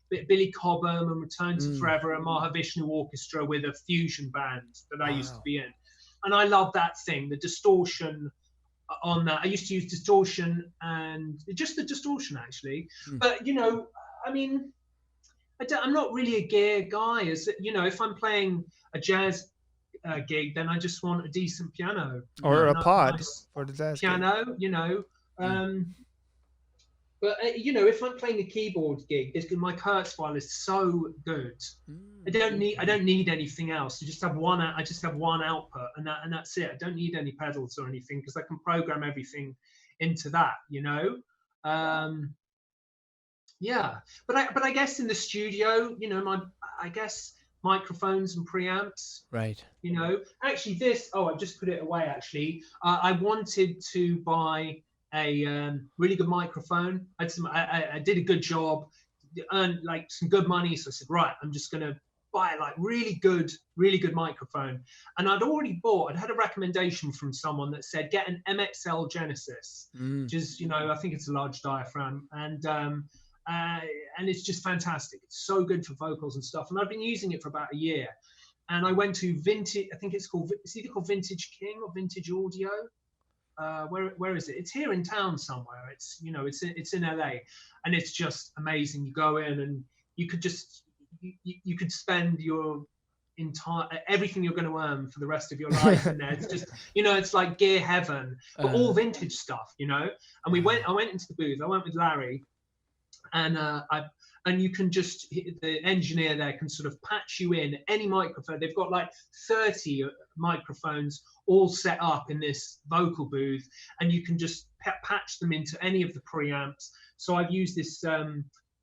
Billy Cobham and Return to Forever and Mahavishnu Orchestra with a fusion band that I used to be in, and I love that thing. The distortion on that. I used to use distortion and just the distortion actually. But you know, I mean, I'm not really a gear guy. As you know, if I'm playing a jazz gig, then I just want a decent piano Or a pod nice for the jazz piano, you know. But you know, if I'm playing a keyboard gig, my Kurzweil is so good. I don't need anything else. I just have one output, and that's it. I don't need any pedals or anything because I can program everything into that, you know. Yeah, but I guess in the studio, you know, I guess microphones and preamps, Right. you know. Actually I've just put it away actually. I wanted to buy a really good microphone. I did a good job, earned like some good money, so I said, right, I'm just gonna buy like really good microphone. And I'd had a recommendation from someone that said get an MXL Genesis, which is, you know, I think it's a large diaphragm, and it's just fantastic. It's so good for vocals and stuff. And I've been using it for about a year. And I went to Vintage, I think it's either called Vintage King or Vintage Audio. Where is it? It's here in town somewhere. It's, you know, it's in LA, and it's just amazing. You go in and you could just, you could spend your entire, everything you're going to earn for the rest of your life in there. It's just, you know, it's like gear heaven, but all vintage stuff, you know. And I went into the booth. I went with Larry. And you can just, the engineer there can sort of patch you in any microphone. They've got like 30 microphones all set up in this vocal booth, and you can just patch them into any of the preamps. So I've used this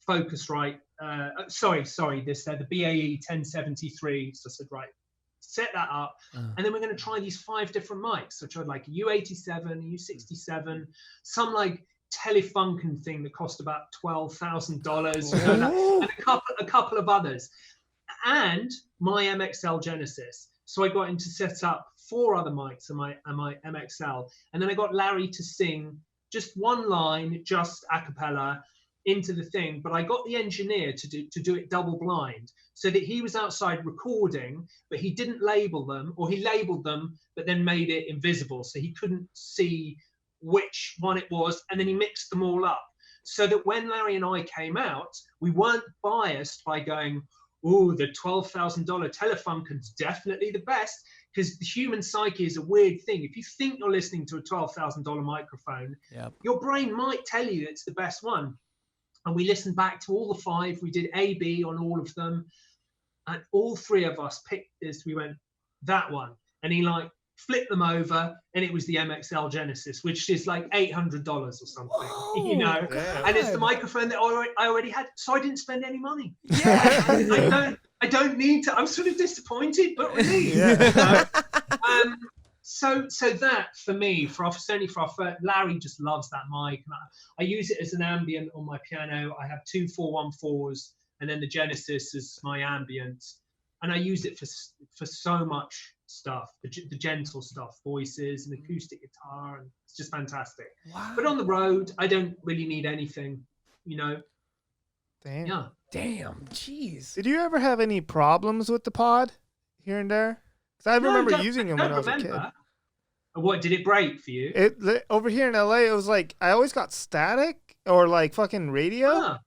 Focusrite, the BAE 1073. So I said, right, set that up, and then we're going to try these 5 different mics. So I tried like a U87, a U67, some like Telefunken thing that cost about $12,000, you know, and a couple of others, and my MXL Genesis. So I got him to set up 4 other mics on my MXL, and then I got Larry to sing just one line, just a cappella, into the thing. But I got the engineer to do it double blind, so that he was outside recording, but he didn't label them, or he labeled them but then made it invisible, so he couldn't see which one it was, and then he mixed them all up, so that when Larry and I came out, we weren't biased by going, oh, the $12,000 Telefunken's definitely the best, because the human psyche is a weird thing. If you think you're listening to a $12,000 microphone, your brain might tell you it's the best one. And we listened back to all the 5. We did A/B on all of them, and all 3 of us picked this. We went, that one, and he like flipped them over, and it was the MXL Genesis, which is like $800 or something. Whoa, you know. Yeah. And it's the microphone that I already had, so I didn't spend any money. Yeah. I don't need to. I'm sort of disappointed, but relieved. Yeah. So that for me, certainly for our first, Larry just loves that mic. I use it as an ambient on my piano. I have 2 414s, and then the Genesis is my ambient, and I use it for so much stuff, the gentle stuff, voices and acoustic guitar, and it's just fantastic. Wow. But on the road, I don't really need anything, you know. Damn. Yeah. Damn. Jeez. Did you ever have any problems with the pod here and there? Because I remember using them when I was a kid. What, did it break for you? Over here in LA, it was like I always got static or like fucking radio.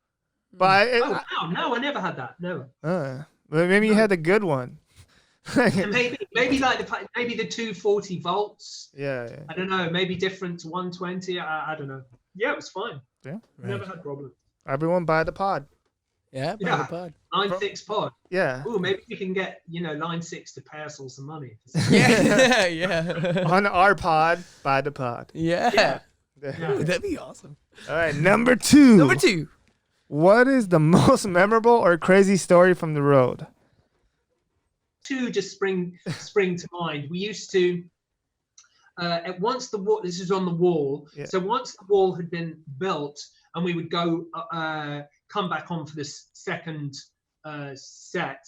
But wow, no, I never had that. No. But maybe you had a good one. maybe like the 240 volts. Yeah. I don't know. Maybe different to 120. I don't know. Yeah, it was fine. Yeah. Right. Never had problems. Everyone buy the pod. Yeah, buy the pod. Line 6 pod. Yeah. Oh, maybe we can get, you know, Line 6 to pay us all some money. Yeah. On our pod, buy the pod. Yeah. Ooh, that'd be awesome. All right, number 2. Number 2. What is the most memorable or crazy story from the road? 2 just spring to mind. We used to once the wall, this is on the wall. Yeah. So once the wall had been built, and we would go come back on for this second set.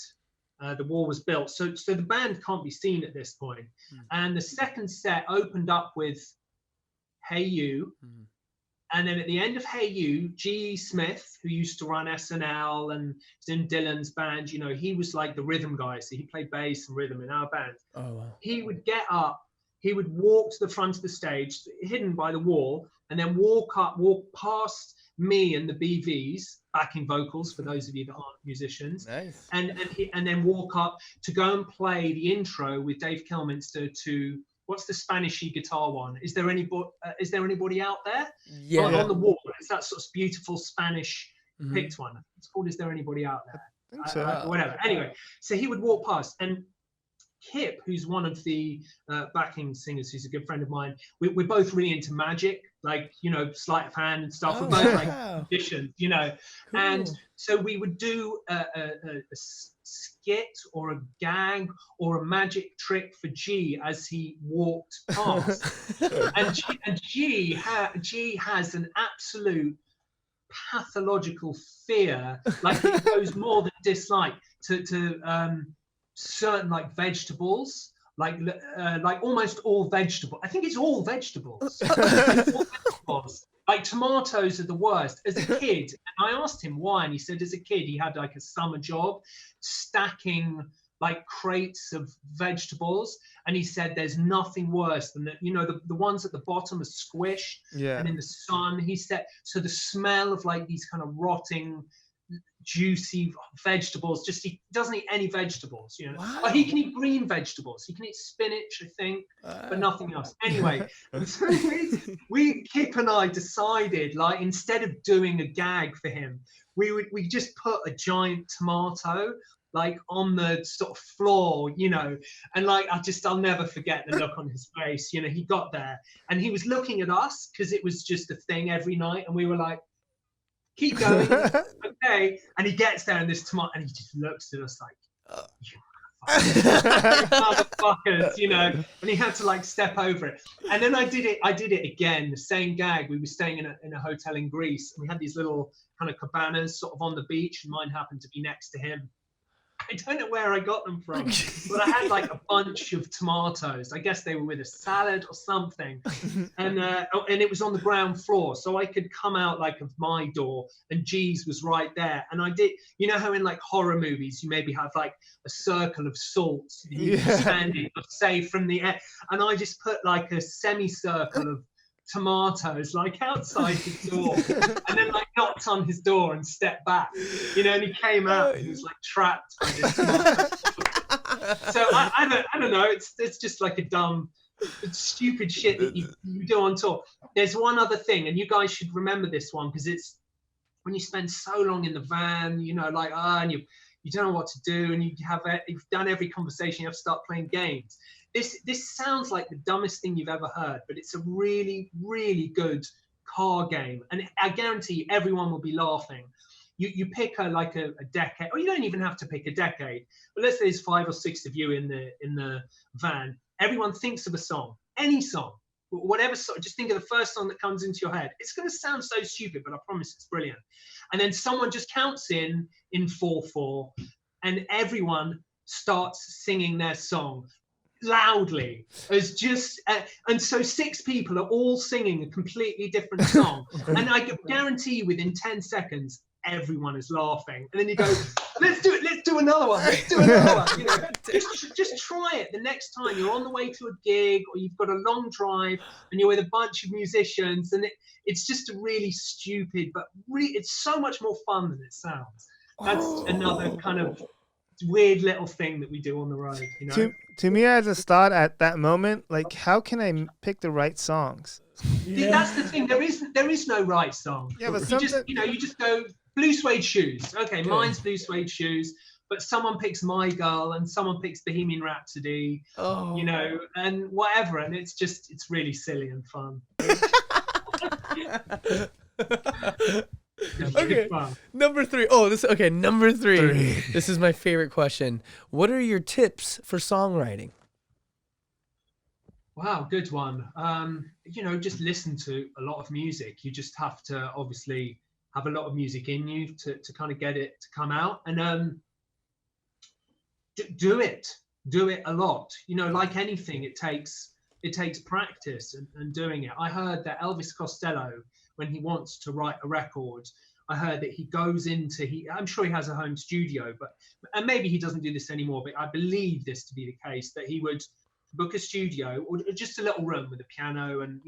The wall was built, so the band can't be seen at this point. And the second set opened up with "Hey You," and then at the end of "Hey You," G. Smith, who used to run SNL and was in Dylan's band, you know, he was like the rhythm guy, so he played bass and rhythm in our band. Oh wow. He would get up, he would walk to the front of the stage, hidden by the wall, and then walk past me and the BVs, backing vocals for those of you that aren't musicians. Nice. And then walk up to go and play the intro with Dave Kilminster to what's the Spanishy guitar one? Is there anybody out there? Yeah. On the wall. It's that sort of beautiful Spanish picked one. It's called "Is There Anybody Out There?" I think so. Whatever. Anyway, so he would walk past, and Kip, who's one of the backing singers, who's a good friend of mine, we're both really into magic, like, you know, sleight of hand and stuff. We're both like magicians, you know. Cool. And so we would do a skit or a gag or a magic trick for G as he walked past. and G has an absolute pathological fear, like it goes more than dislike to certain like vegetables, like almost all vegetable. I think it's all vegetables. Like tomatoes are the worst. As a kid, and I asked him why, and he said as a kid he had like a summer job stacking like crates of vegetables, and he said there's nothing worse than that, you know, the ones at the bottom are squished and in the sun. He said, so the smell of like these kind of rotting juicy vegetables, just he doesn't eat any vegetables, you know. Wow. Oh, he can eat green vegetables, he can eat spinach, I think, but nothing else. Anyway, so Kip and I decided, like, instead of doing a gag for him, we just put a giant tomato like on the sort of floor, you know, and like I'll never forget the look on his face. You know, he got there and he was looking at us because it was just a thing every night, and we were like, keep going. Okay. And he gets there and this tomato, and he just looks at us like, you motherfuckers, you know, and he had to like step over it. And then I did it again, the same gag. We were staying in a hotel in Greece, and we had these little kind of cabanas sort of on the beach, and mine happened to be next to him. I don't know where I got them from, but I had like a bunch of tomatoes. I guess they were with a salad or something. And it was on the ground floor. So I could come out like of my door, and G's was right there. And I did, you know how in like horror movies, you maybe have like a circle of salt and you can stand it, say from the air. And I just put like a semicircle of tomatoes like outside his door, and then like knocked on his door and stepped back, you know, and he came out and he was like trapped by this tomato. So I don't know, it's just like a dumb, stupid shit that you do on tour. There's one other thing, and you guys should remember this one, because it's when you spend so long in the van, you know, like and you don't know what to do, and you've done every conversation, you have to start playing games. This sounds like the dumbest thing you've ever heard, but it's a really, really good car game, and I guarantee everyone will be laughing. You pick a decade, or you don't even have to pick a decade. But let's say there's 5 or 6 of you in the van. Everyone thinks of a song, any song, whatever song. Just think of the first song that comes into your head. It's going to sound so stupid, but I promise it's brilliant. And then someone just counts in 4/4, and everyone starts singing their song loudly, as just and so 6 people are all singing a completely different song, and I guarantee you within 10 seconds everyone is laughing, and then you go, let's do another one, you know. just try it the next time you're on the way to a gig, or you've got a long drive and you're with a bunch of musicians, and it's just a really stupid, but it's so much more fun than it sounds. That's another kind of weird little thing that we do on the road, you know. To me, I just thought at that moment, like, how can I pick the right songs? Yeah. That's the thing. There is no right song. Yeah, but you just go Blue Suede Shoes. Okay, mine's Blue Suede Shoes, but someone picks My Girl, and someone picks Bohemian Rhapsody. You know, and whatever, and it's really silly and fun. Okay, number 3. Number 3. This is my favorite question. What are your tips for songwriting? Wow, good one. You know, just listen to a lot of music. You just have to obviously have a lot of music in you to kind of get it to come out, and do it. Do it a lot. You know, like anything, it takes practice and doing it. I heard that Elvis Costello, when he wants to write a record, I heard that he goes into I'm sure he has a home studio, but and maybe he doesn't do this anymore, but I believe this to be the case, that he would book a studio or just a little room with a piano and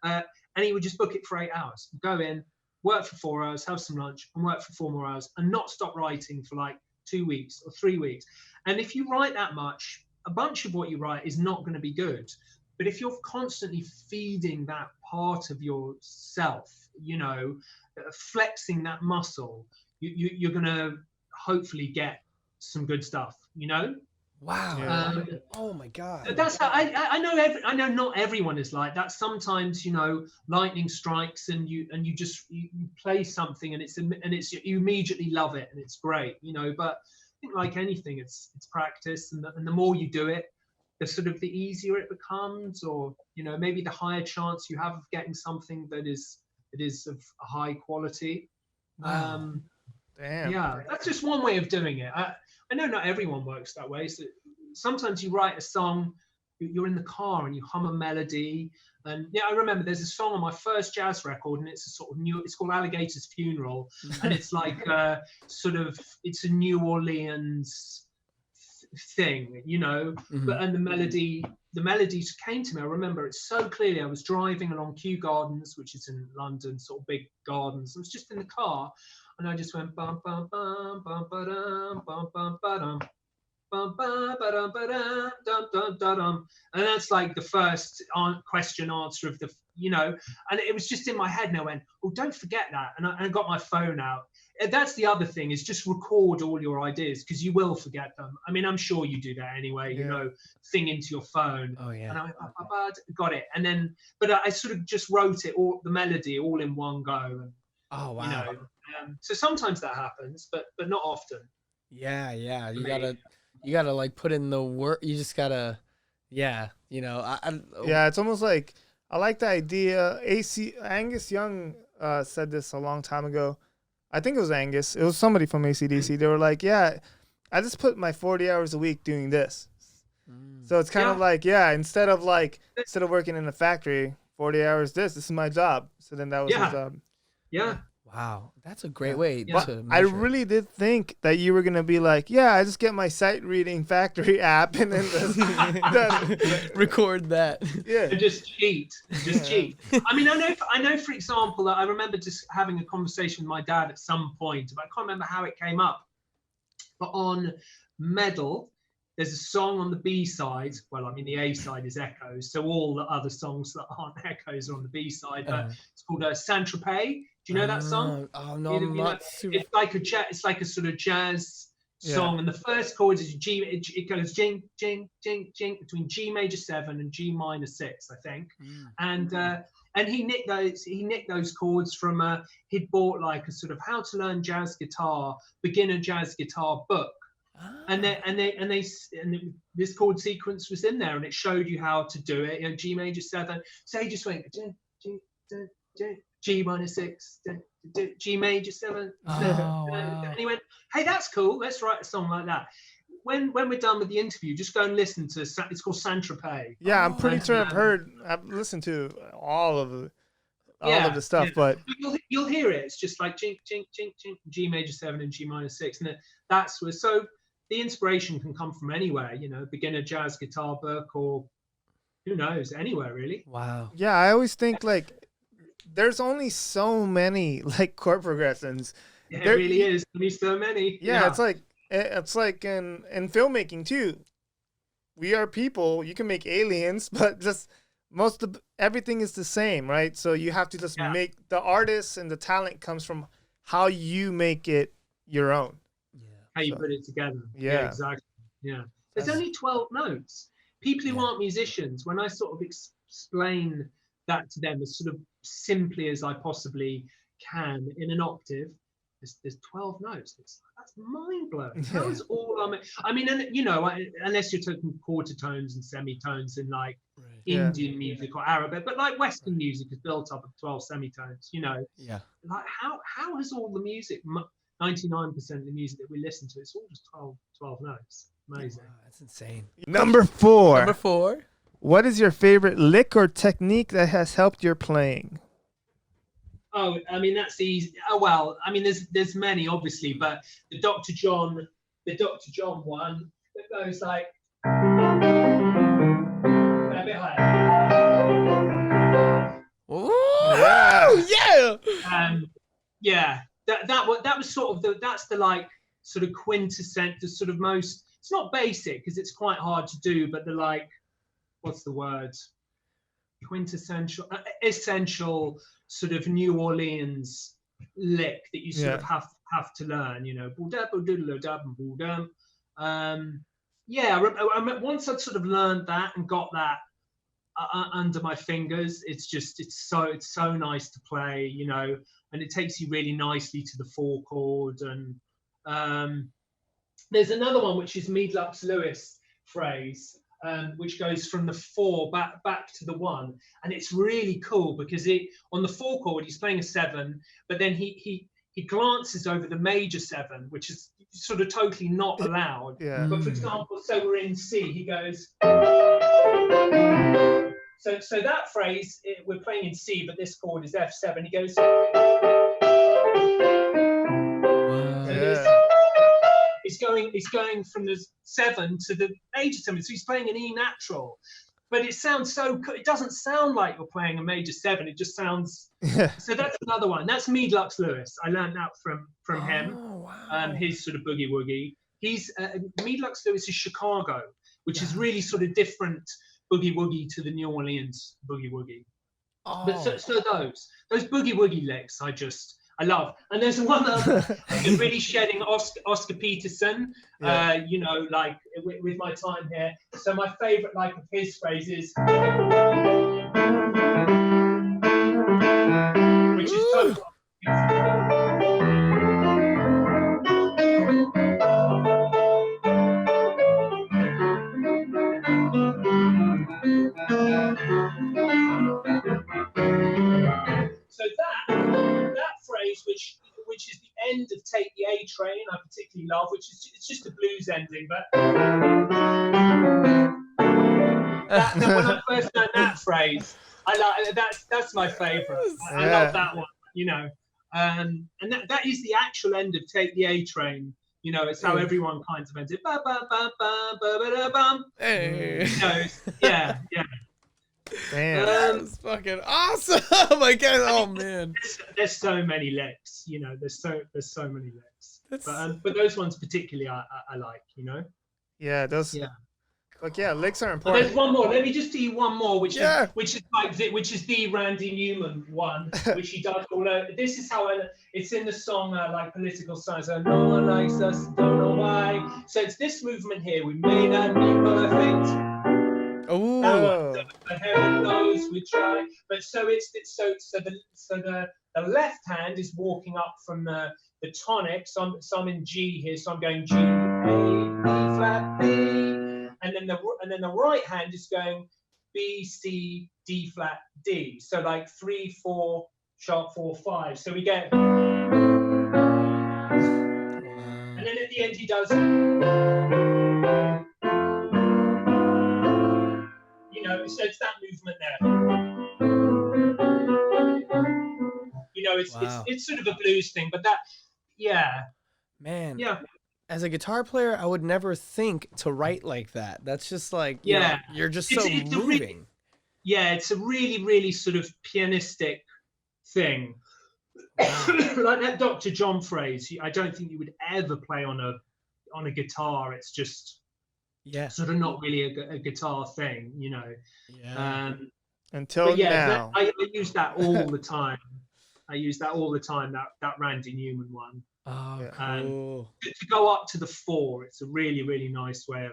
and he would just book it for 8 hours, go in, work for 4 hours, have some lunch, and work for 4 more hours, and not stop writing for like 2 weeks or 3 weeks. And if you write that much, a bunch of what you write is not going to be good. But if you're constantly feeding that part of yourself, flexing that muscle, you're going to hopefully get some good stuff, Wow. Yeah. Oh my God. That's how I know. I know not everyone is like that. Sometimes lightning strikes and you play something and you immediately love it and it's great. But I think like anything, it's practice, and the more you do it, the easier it becomes, or maybe the higher chance you have of getting something that is of a high quality. Wow. Damn. Yeah, that's just one way of doing it. I know not everyone works that way. So sometimes you write a song, you're in the car and you hum a melody. And yeah, I remember there's a song on my first jazz record, and it's a sort of it's called Alligator's Funeral. And it's like it's a New Orleans thing, but and the melodies came to me. I remember it so clearly. I was driving along Kew Gardens, which is in London, sort of big gardens. I was just in the car, and I just went bum bum bum bum ba-dum bum bum ba-dum bum ba ba-dum ba-dum dum dum dum, and that's like the first question answer of the and it was just in my head, and I went, oh, don't forget that, and I got my phone out. That's the other thing, is just record all your ideas, because you will forget them. I mean, I'm sure you do that anyway. Thing into your phone. Oh yeah. And I went, got it, and then but I sort of just wrote it all, the melody, all in one go. And Oh wow. so sometimes that happens, but not often. Yeah, yeah. You gotta like put in the work. You just gotta, yeah. Yeah, it's almost like, I like the idea. Angus Young said this a long time ago. I think it was Angus. It was somebody from AC/DC. They were like, yeah, I just put my 40 hours a week doing this. So it's kind of like, instead of working in a factory, 40 hours, this is my job. So then that was his job. Yeah. Wow, that's a great way But to I measure it. really did think that you were going to be like, yeah, I just get my sight reading factory app and then record that. Yeah. Just cheat. Cheat. I mean, I know, for example, that I remember just having a conversation with my dad at some point, but I can't remember how it came up. But on Medal, there's a song on the B side. Well, I mean, the A side is Echoes, so all the other songs that aren't Echoes are on the B side. But it's called Saint-Tropez. Do you know that song? Oh no, I'm not super. It's like a sort of jazz song, and the first chord is G. It goes jing jing jing jing between G major 7 and G minor 6, I think. And he nicked those chords from he'd bought like a sort of how to learn jazz guitar, beginner jazz guitar book. And this chord sequence was in there, and it showed you how to do it. G major 7. So he just went G minor 6, G major 7. Wow. And he went, hey, that's cool. Let's write a song like that. When we're done with the interview, just go and listen to. It's called Saint-Tropez. Yeah, I'm pretty sure I've listened to all of the stuff, but you'll hear it. It's just like G major 7 and G minor 6, and that's where. So the inspiration can come from anywhere. Beginner jazz guitar book, or who knows, anywhere really. Wow. Yeah, I always think like there's only so many like chord progressions. Yeah, it really is. There's so many. Yeah, it's like in filmmaking too. We are people. You can make aliens, but just everything is the same, right? So you have to just make the artist, and the talent comes from how you make it your own. Yeah. How you put it together. Yeah. Exactly. Yeah. There's only 12 notes. People who aren't musicians, when I sort of explain that to them as sort of simply as I possibly can in an octave, there's 12 notes. That's mind blowing. How is all I mean, and you know, unless you're talking quarter tones and semitones in like Indian music or Arabic, but like Western music is built up of 12 semitones. You know, like how has all the music, 99% of the music that we listen to, it's all just 12 notes. Amazing. Wow, that's insane. Number 4. Number 4. What is your favorite lick or technique that has helped your playing? Oh, I mean, that's easy. Oh, well, I mean, there's many, obviously, but the Dr. John one that goes like a bit higher. Ooh, yeah. Yeah. That was sort of that's the like sort of quintessential, the sort of most. It's not basic because it's quite hard to do, but the like, what's the word? Quintessential, essential sort of New Orleans lick that you sort of have to learn, you know. Once I'd sort of learned that and got that under my fingers, it's so nice to play, you know, and it takes you really nicely to the 4 chord. And there's another one which is Mead Lux Lewis phrase, which goes from the 4 back to the 1, and it's really cool because on the 4 chord he's playing a 7, but then he glances over the major 7, which is sort of totally not allowed. But for example, so we're in C, he goes. So that phrase, we're playing in C, but this chord is F7. He goes. He's going from the 7 to the major 7, so he's playing an E natural, but it sounds so. It doesn't sound like you're playing a major 7. It just sounds. So that's another one. That's Mead Lux Lewis. I learned that from him. Wow. His sort of boogie woogie. He's Mead Lux Lewis is Chicago, which is really sort of different boogie woogie to the New Orleans boogie woogie. But so those boogie woogie licks, I love. And there's one really shedding Oscar Peterson, you know, like with my time here. So my favorite like of his phrases, which is so so that phrase, which is the end of Take the A Train, I particularly love, which is it's just a blues ending, but when I first learned that phrase, I like that's my favourite. I love that one, you know, and that is the actual end of Take the A Train. You know, it's how everyone kind of ends it. Ba ba ba ba ba ba da bum. Hey. You know, yeah. Damn. That's fucking awesome. I guess. Oh man. There's so many licks, you know. There's so many licks. But those ones particularly I like, you know. Yeah, those. Yeah. Like licks are But important. there's one more. Let me just do you one more, which is the Randy Newman one, which he does all over. This is how it's in the song like Political Science. No one likes us, don't know why. So it's this movement here. We may not be perfect. Oh. But heaven knows we try. But so the left hand is walking up from the tonic. So I'm in G here. So I'm going G, A, B flat, B. And then the right hand is going B, C, D flat, D. So like 3, 4, sharp 4, 5. So we get. And then at the end he does. You know, so it's that movement there. You know, it's sort of a blues thing, but that, man. Yeah. As a guitar player, I would never think to write like that. That's just like, you know, you're just so moving. It's a really, really sort of pianistic thing. Like that Dr. John phrase, I don't think you would ever play on a guitar. It's just sort of not really a guitar thing, you know. Until now. I use that all the time. That Randy Newman one. Oh, cool. To go up to the 4, it's a really, really nice way of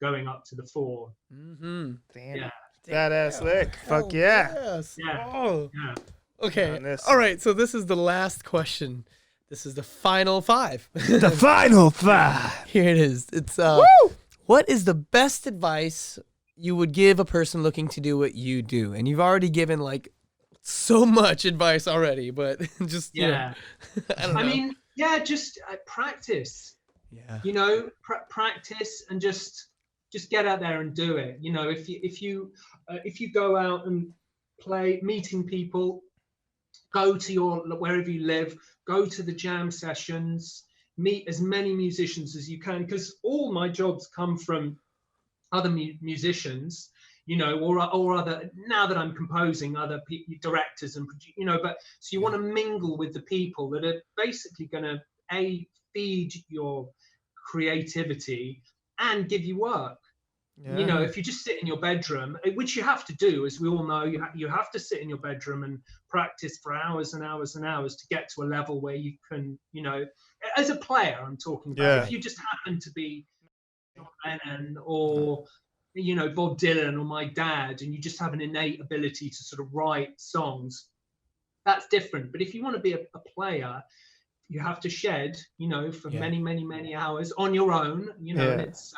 going up to the 4. Mm-hmm. Damn. Yeah. Badass lick. Fuck yeah. Yes. Yeah. Oh. Yeah. Okay. All right. So this is the last question This is the final 5. The final 5. Here it is. It's what is the best advice you would give a person looking to do what you do? And you've already given like so much advice already, but just yeah. I don't know. I mean, yeah, just practice. Yeah. You know, practice and just get out there and do it. You know, if you go out and play, meeting people, go to wherever you live, go to the jam sessions, meet as many musicians as you can, because all my jobs come from other musicians, you know, or other, now that I'm composing, other directors and, you know, but so you want to mingle with the people that are basically going to feed your creativity and give you work. You know, if you just sit in your bedroom, which you have to do, as we all know, you have to sit in your bedroom and practice for hours and hours and hours to get to a level where you can, you know, as a player, I'm talking about. If you just happen to be John Lennon or, you know, Bob Dylan or my dad, and you just have an innate ability to sort of write songs, that's different. But if you want to be a player, you have to shed, you know, for many, many, many hours on your own, you know, and it's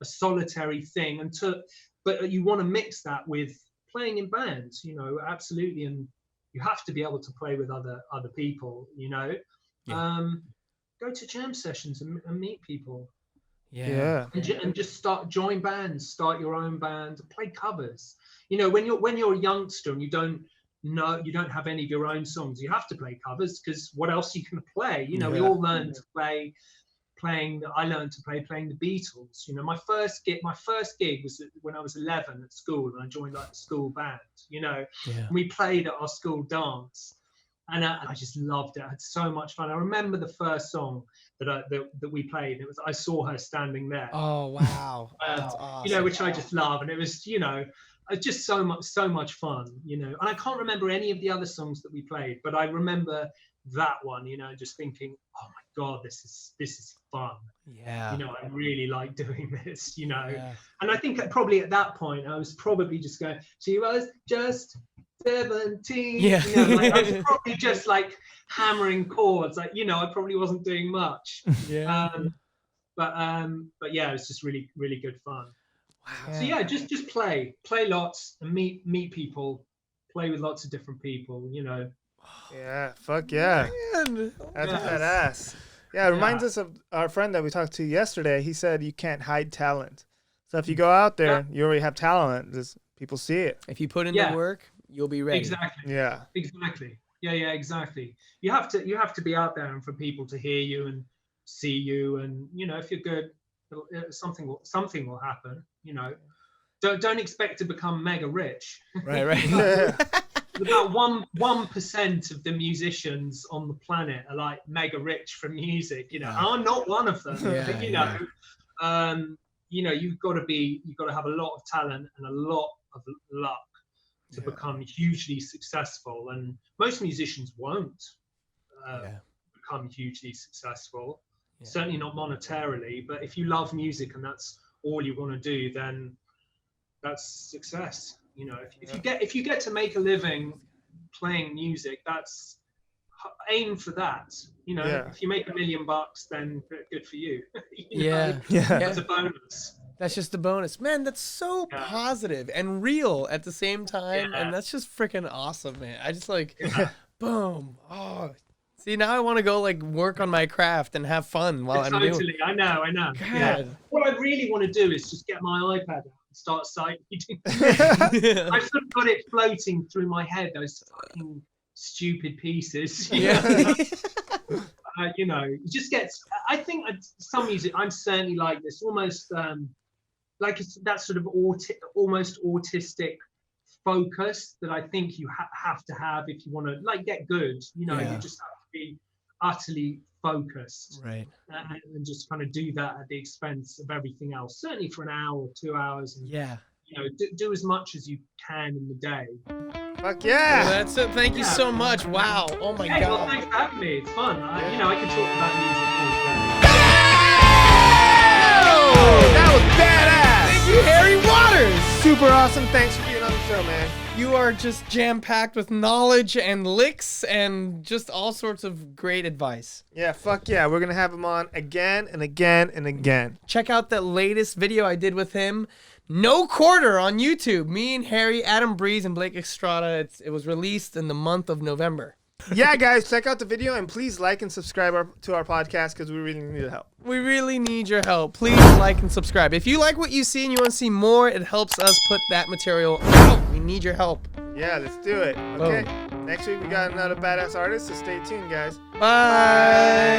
a solitary thing, but you want to mix that with playing in bands, you know, absolutely. And you have to be able to play with other people, you know. Go to jam sessions and meet people. And just join bands, start your own band, play covers. You know, when you're a youngster and you don't have any of your own songs, you have to play covers, because what else are you going to play? You know, we all learn to play. I learned to play playing the Beatles. You know, my first gig was when I was 11 at school, and I joined like a school band. You know, and we played at our school dance, and I just loved it. I had so much fun. I remember the first song that we played. It was "I Saw Her Standing There." Oh wow, that's awesome. You know, which I just love, and it was, you know, just so much fun. You know, and I can't remember any of the other songs that we played, but I remember that one, you know, just thinking, oh my God, this is fun. Yeah. You know, I really like doing this, you know. Yeah. And I think probably at that point, I was probably just going, she was just 17. Yeah. You know, like, I was probably just like hammering chords. Like, you know, I probably wasn't doing much. Yeah. But yeah, it was just really, really good fun. Wow. So yeah, just play lots and meet people, play with lots of different people, you know. Yeah, fuck yeah. Man. That's badass. Yeah, it reminds us of our friend that we talked to yesterday. He said you can't hide talent. So if you go out there, you already have talent. Just people see it. If you put in the work, you'll be ready. Exactly. Yeah. Exactly. Yeah, exactly. You have to be out there and for people to hear you and see you, and you know, if you're good, something will happen. You know, don't expect to become mega rich. Right. About 1% of the musicians on the planet are like mega rich from music. You know, I'm not one of them. But, you know, you've got to have a lot of talent and a lot of luck to become hugely successful. And most musicians won't become hugely successful. Certainly not monetarily. But if you love music and that's all you want to do, then that's success. You know, if you get to make a living playing music, that's aim for that. You know, if you make $1 million, then good for you. you know? That's a bonus. That's just a bonus, man. That's so positive and real at the same time, and that's just freaking awesome, man. I just like, boom. Oh, see, now I want to go like work on my craft and have fun while I'm doing it. I know. God. Yeah. What I really want to do is just get my iPad out. Start sight reading. I've sort of got it floating through my head, those fucking stupid pieces. You know, it just gets. I think some music. I'm certainly like this, almost like it's that sort of almost autistic focus that I think you have to have if you want to like get good. You know, you just have to be utterly focused, right, and just kind of do that at the expense of everything else, certainly for an hour or 2 hours, and you know, do as much as you can in the day. Fuck yeah. Well, that's it. Thank you so much. Wow. Oh my God. Well, thanks for having me. It's fun. You know, I can talk about music all day. That was badass. Thank you, Harry Waters. Super awesome. Thanks for being on the show, man. You are just jam-packed with knowledge and licks and just all sorts of great advice. Yeah, fuck yeah. We're going to have him on again and again and again. Check out that latest video I did with him. No Quarter on YouTube. Me and Harry, Adam Breeze, and Blake Estrada. It was released in the month of November. Yeah, guys, check out the video and please like and subscribe to our podcast because we really need help. We really need your help. Please like and subscribe. If you like what you see and you want to see more, it helps us put that material out. We need your help. Yeah, let's do it. Okay. Next week we got another badass artist, so stay tuned, guys. Bye.